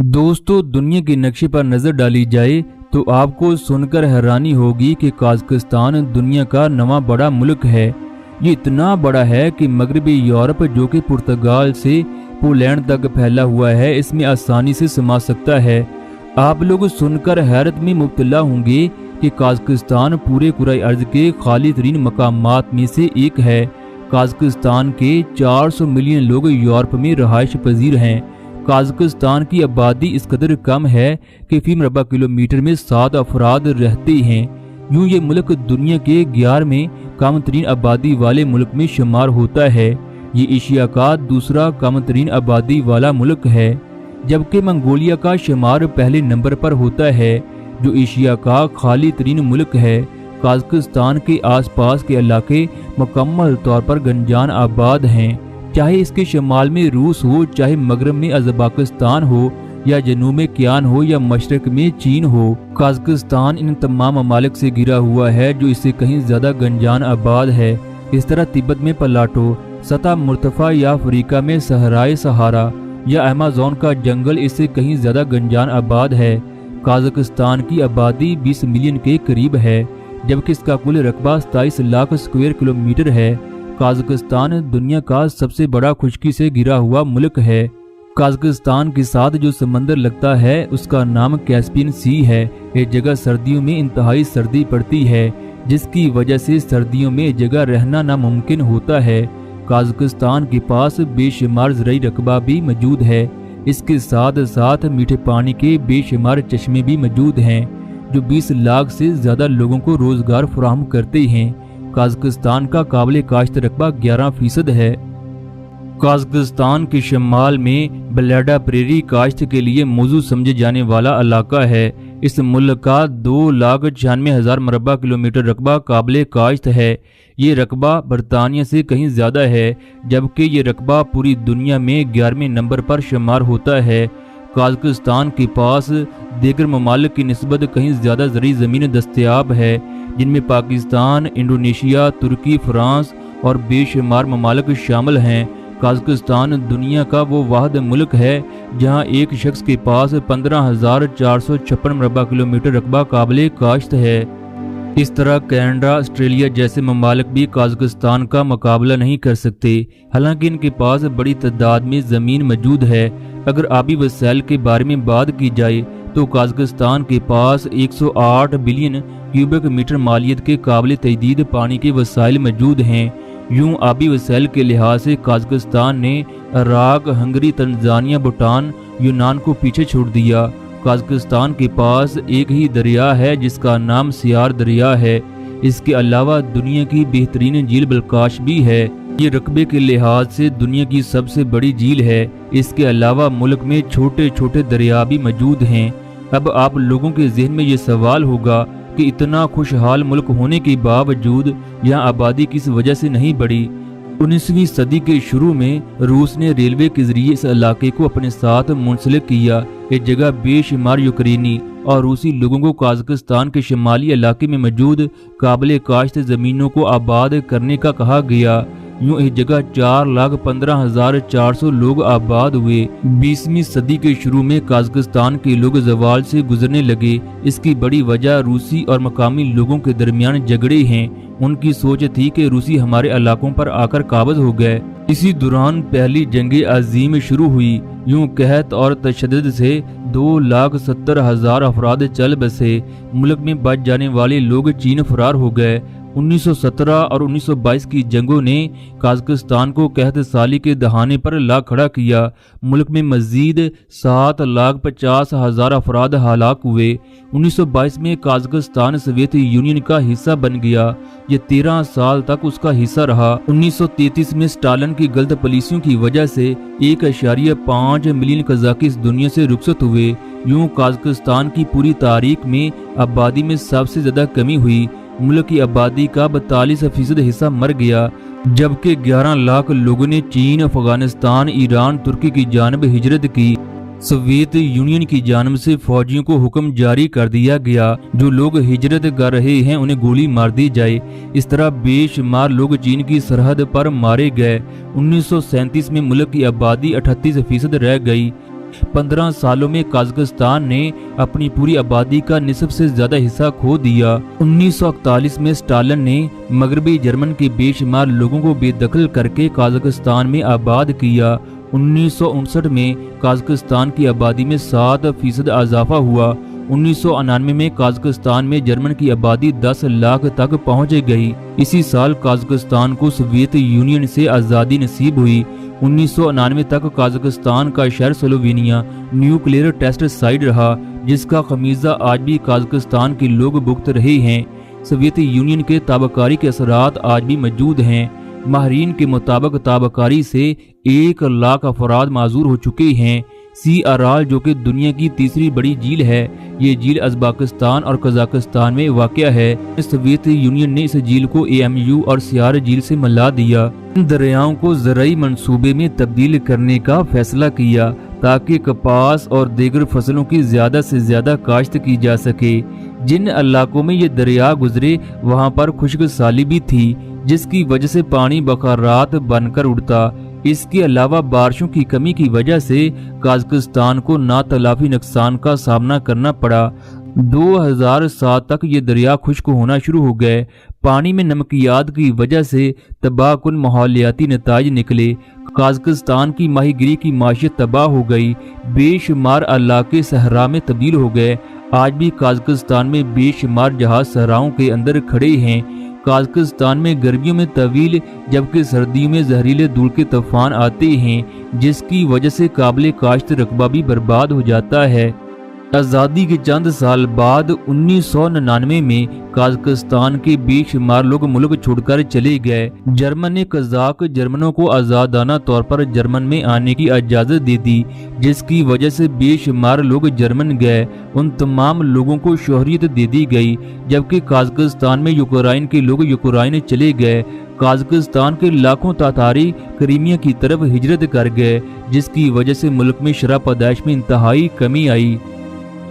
दोस्तों, दुनिया के नक्शे पर नजर डाली जाए तो आपको सुनकर हैरानी होगी कि कजाकिस्तान दुनिया का नवा बड़ा मुल्क है। ये इतना बड़ा है कि मगरबी यूरोप जो कि पुर्तगाल से पोलैंड तक फैला हुआ है, इसमें आसानी से समा सकता है। आप लोग सुनकर हैरत में मुब्तला होंगे कि कजाकिस्तान पूरे कुराए अर्ज के खाली तरीन मकामात में से एक है। कजाकिस्तान के 400 मिलियन लोग यूरोप में रहायश पजीर हैं। कजाकिस्तान की आबादी इस कदर कम है कि फी मरबा किलोमीटर में 7 अफराद रहते हैं। यूं ये मुल्क दुनिया के 11वें कम तरीन आबादी वाले मुल्क में शुमार होता है। ये एशिया का दूसरा कम तरीन आबादी वाला मुल्क है, जबकि मंगोलिया का शुमार पहले नंबर पर होता है, जो एशिया का खाली तरीन मुल्क है। कजाकिस्तान के आसपास के इलाके मुकम्मल तौर पर गंजान आबाद हैं। चाहे इसके शमाल में रूस हो, चाहे मगरब में अज़रबैजान हो, या जनूब में क्यान हो, या मशरक में चीन हो, कजाकिस्तान इन तमाम ममालिक से घिरा हुआ है जो इससे कहीं ज़्यादा गंजान आबाद है। इस तरह तिब्बत में प्लाटो सतह मुर्तफा, या अफ्रीका में सहराए सहारा या अमेज़न का जंगल इससे कहीं ज़्यादा गंजान आबाद है। कजाकिस्तान की आबादी 20 मिलियन के करीब है, जबकि इसका कुल रकबा 27 लाख स्क्वायर किलोमीटर है। कजाकिस्तान दुनिया का सबसे बड़ा खुश्की से घिरा हुआ मुल्क है। कजाकिस्तान के साथ जो समंदर लगता है उसका नाम कैस्पियन सी है। ये जगह सर्दियों में इंतहाई सर्दी पड़ती है, जिसकी वजह से सर्दियों में जगह रहना नामुमकिन होता है। कजाकिस्तान के पास बेशुमार ज़राई रकबा भी मौजूद है। इसके साथ साथ मीठे पानी के बेशुमार चश्मे भी मौजूद हैं, जो 20 लाख से ज़्यादा लोगों को रोज़गार फराहम करते हैं। कजाकिस्तान का काबिल काश्त रकबा 11% है। कजाकिस्तान के शमाल में बलेडा प्रेरी काश्त के लिए मौजूद समझे जाने वाला इलाका है। इस मुल्क का 2,96,000 मरबा किलोमीटर रकबा काबिल काश्त है। ये रकबा बरतानिया से कहीं ज़्यादा है, जबकि ये रकबा पूरी दुनिया में 11वें नंबर पर शुमार होता है। कजाकिस्तान के पास दीगर ममालिक की निस्बत कहीं ज़्यादा ज़री ज़मीन दस्तयाब है, जिनमें पाकिस्तान, इंडोनेशिया, तुर्की, फ्रांस और बेशुमार ममालिक शामिल हैं। कजाकिस्तान दुनिया का वो वाहिद मुल्क है जहां एक शख्स के पास 15,456 मरबा किलोमीटर रकबा काबिल काश्त है। इस तरह कनाडा, ऑस्ट्रेलिया जैसे ममालिक भी कजाकिस्तान का मुकाबला नहीं कर सकते, हालांकि इनके पास बड़ी तादाद में ज़मीन मौजूद है। अगर आबी वसाइल के बारे में बात की जाए तो कजाकिस्तान के पास 108 बिलियन क्यूबिक मीटर मालियत के काबिल तजदीद पानी के वसाइल मौजूद हैं। यूं आबी वसाइल के लिहाज से कजाकिस्तान ने इराक, हंगरी, तंजानिया, भूटान, यूनान को पीछे छोड़ दिया। कजाकिस्तान के पास एक ही दरिया है जिसका नाम सियार दरिया है। इसके अलावा दुनिया की बेहतरीन झील बलकाश भी है। ये रकबे के लिहाज से दुनिया की सबसे बड़ी झील है। इसके अलावा मुल्क में छोटे छोटे दरिया भी मौजूद हैं। अब आप लोगों के जहन में ये सवाल होगा कि इतना खुशहाल मुल्क होने के बावजूद यहाँ आबादी किस वजह से नहीं बढ़ी। 19वीं सदी के शुरू में रूस ने रेलवे के जरिए इस इलाके को अपने साथ मुंसलिक किया। ये जगह बेशुमार यूक्रेनी और रूसी लोगों को कजाकिस्तान के शुमाली इलाके में मौजूद काबिल काश्त ज़मीनों को आबाद करने का कहा गया। यूं इस जगह 4,15,400 लोग आबाद हुए। 20वीं सदी के शुरू में कजाकिस्तान के लोग ज़वाल से गुजरने लगे। इसकी बड़ी वजह रूसी और मकामी लोगों के दरमियान झगड़े हैं। उनकी सोच थी कि रूसी हमारे इलाकों पर आकर काबज हो गए। इसी दौरान पहली जंग अजीम शुरू हुई। यूं कहत और तशद्दुद से 2,70,000 अफराद चल बसे। मुल्क में बच जाने वाले लोग चीन फरार हो गए। 1917 और 1922 की जंगों ने कजाकिस्तान को कहत साली के दहाने पर ला खड़ा किया। मुल्क में मजीद 7,50,000 अफराद हलाक हुए। 1922 में कजाकिस्तान सोवियत यूनियन का हिस्सा बन गया। ये 13 साल तक उसका हिस्सा रहा। 1933 में स्टालिन की गलत पॉलिसियों की वजह से 1.5 मिलियन कजाकी इस दुनिया से रुखसत हुए। यूं कजाकिस्तान की पूरी तारीख में आबादी में सबसे ज्यादा कमी हुई। मुल्क की आबादी का 42% हिस्सा मर गया, जबकि 11 लाख लोगों ने चीन, अफगानिस्तान, ईरान, तुर्की की जानब हिजरत की। सोवियत यूनियन की जानब से फौजियों को हुक्म जारी कर दिया गया, जो लोग हिजरत कर रहे हैं उन्हें गोली मार दी जाए। इस तरह बेशुमार लोग चीन की सरहद पर मारे गए। 1937 में मुल्क की आबादी 38% रह गई। 15 सालों में कजाकिस्तान ने अपनी पूरी आबादी का निसफ से ज्यादा हिस्सा खो दिया। 1941 में स्टालिन ने मगरबी जर्मन के बेशुमार लोगों को बेदखल करके कजाकिस्तान में आबाद किया। 1959 में कजाकिस्तान की आबादी में 7% इजाफा हुआ। 1999 में कजाकिस्तान में जर्मन की आबादी 10 लाख तक पहुंच गई। इसी साल कजाकिस्तान को सोवियत यूनियन से आज़ादी नसीब हुई। 1999 तक कजाकिस्तान का शहर स्लोवेनिया न्यूक्लियर टेस्ट साइट रहा, जिसका खमीजा आज भी कजाकिस्तान के लोग भुगत रहे हैं। सोवियत यूनियन के ताबाकारी के असरात आज भी मौजूद हैं। माहरीन के मुताबिक ताबाकारी से 1 लाख अफराद माजूर हो चुके हैं। सी अराल, जो कि दुनिया की तीसरी बड़ी झील है, ये झील अज़रबैजान और कजाकिस्तान में वाक़या है। सोवियत यूनियन ने इस झील को एएमयू और सियार झील से मिला दिया। इन दरियाओं को ज़राई मंसूबे में तब्दील करने का फैसला किया ताकि कपास और दीगर फसलों की ज़्यादा से ज़्यादा काश्त की जा सके। जिन इलाकों में ये दरिया गुजरे वहाँ पर खुश्क साली भी थी, जिसकी वजह से पानी बखारात बनकर उड़ता। इसके अलावा बारिशों की कमी की वजह से कजाकिस्तान को नातलाफी नुकसान का सामना करना पड़ा। 2007 तक ये दरिया खुश्क होना शुरू हो गए। पानी में नमकियात की वजह से तबाहकुन माहौलियाती नताइज निकले। कजाकिस्तान की माहीगिरी की माशियत तबाह हो गई। बेशुमार इलाके सहरा में तब्दील हो गए। आज भी कजाकिस्तान में बेशुमार जहाज सहराओं के अंदर खड़े हैं। कजाकिस्तान में गर्मियों में तवील जबकि सर्दियों में जहरीले धूल के तूफान आते हैं, जिसकी वजह से काबिल काश्त रकबा भी बर्बाद हो जाता है। आज़ादी के चंद साल बाद 1999 में कजाकिस्तान के बेशुमार लोग मुल्क छोड़कर चले गए। जर्मन ने कजाक जर्मनों को आज़ादाना तौर पर जर्मन में आने की इजाज़त दे दी, जिसकी वजह से बेशुमार लोग जर्मन गए। उन तमाम लोगों को शोहरियत दे दी गई, जबकि कजाकिस्तान में यूक्रेन के लोग यूक्रेन चले गए। कजाकिस्तान के लाखों तातारी क्रीमिया की तरफ हिजरत कर गए, जिसकी वजह से मुल्क में शराब पैदाइश में इंतहाई कमी आई।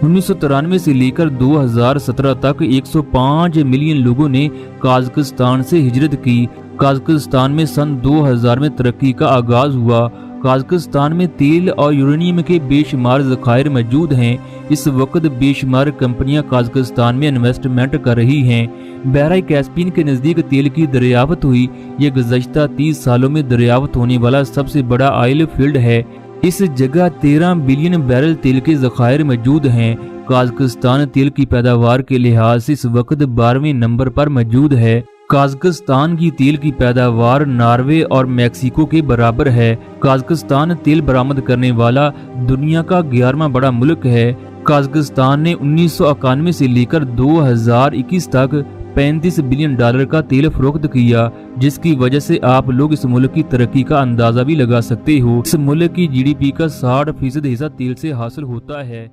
1993 से लेकर 2017 तक 105 मिलियन लोगों ने कजाकिस्तान से हिजरत की। कजाकिस्तान में सन 2000 में तरक्की का आगाज हुआ। कजाकिस्तान में तेल और यूरेनियम के बेशुमार ज़खायर मौजूद हैं। इस वक्त बेशुमार कंपनियां कजाकिस्तान में इन्वेस्टमेंट कर रही हैं। बहरा कैस्पियन के नज़दीक तेल की दरियाफ्त हुई। ये गुज़श्ता 30 सालों में दरियाफ्त होने वाला सबसे बड़ा ऑयल फील्ड है। इस जगह 13 बिलियन बैरल तेल के ज़खायर मौजूद हैं। कजाकिस्तान तेल की पैदावार के लिहाज से इस वक्त 12वें नंबर पर मौजूद है। कजाकिस्तान की तेल की पैदावार नॉर्वे और मैक्सिको के बराबर है। कजाकिस्तान तेल बरामद करने वाला दुनिया का 11वां बड़ा मुल्क है। कजाकिस्तान ने 1991 से लेकर 2021 तक $35 बिलियन का तेल फरोख्त किया, जिसकी वजह से आप लोग इस मुल्क की तरक्की का अंदाजा भी लगा सकते हो। इस मुल्क की जीडीपी का 60% हिस्सा तेल से हासिल होता है।